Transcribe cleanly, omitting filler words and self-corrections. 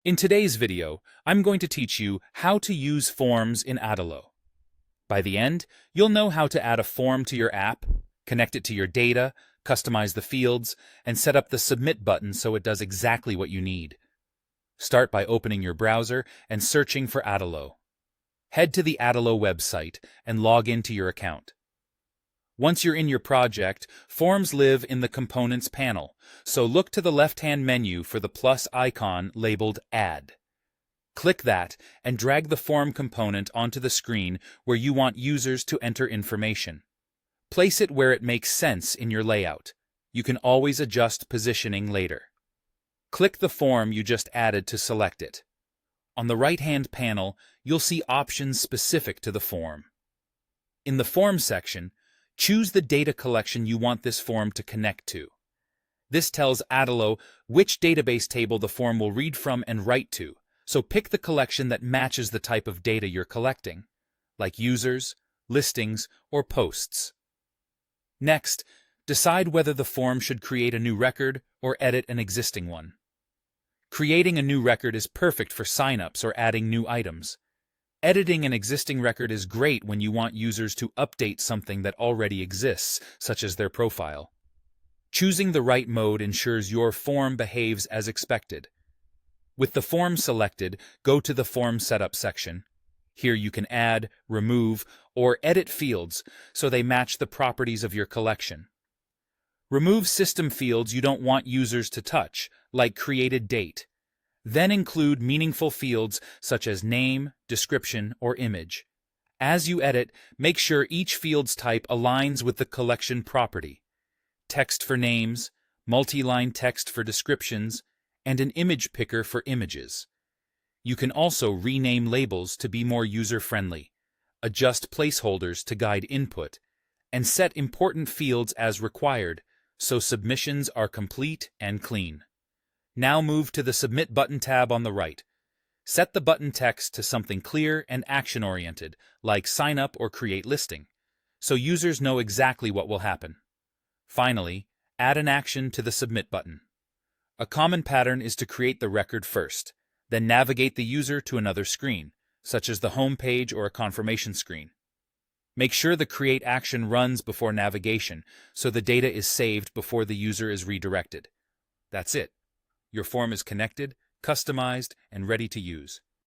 In today's video, I'm going to teach you how to use forms in Adalo. By the end, you'll know how to add a form to your app, connect it to your data, customize the fields, and set up the Submit button so it does exactly what you need. Start by opening your browser and searching for Adalo. Head to the Adalo website and log into your account. Once you're in your project, forms live in the Components panel, so look to the left-hand menu for the plus icon labeled Add. Click that and drag the form component onto the screen where you want users to enter information. Place it where it makes sense in your layout. You can always adjust positioning later. Click the form you just added to select it. On the right-hand panel, you'll see options specific to the form. In the Form section, choose the data collection you want this form to connect to. This tells Adalo which database table the form will read from and write to, so pick the collection that matches the type of data you're collecting, like users, listings, or posts. Next, decide whether the form should create a new record or edit an existing one. Creating a new record is perfect for signups or adding new items. Editing an existing record is great when you want users to update something that already exists, such as their profile. Choosing the right mode ensures your form behaves as expected. With the form selected, go to the Form Setup section. Here you can add, remove, or edit fields so they match the properties of your collection. Remove system fields you don't want users to touch, like created date. Then include meaningful fields such as name, description, or image. As you edit, make sure each field's type aligns with the collection property. Text for names, multi-line text for descriptions, and an image picker for images. You can also rename labels to be more user-friendly, adjust placeholders to guide input, and set important fields as required so submissions are complete and clean. Now move to the Submit button tab on the right. Set the button text to something clear and action-oriented, like Sign Up or Create Listing, so users know exactly what will happen. Finally, add an action to the Submit button. A common pattern is to create the record first, then navigate the user to another screen, such as the home page or a confirmation screen. Make sure the Create action runs before navigation, so the data is saved before the user is redirected. That's it. Your form is connected, customized, and ready to use.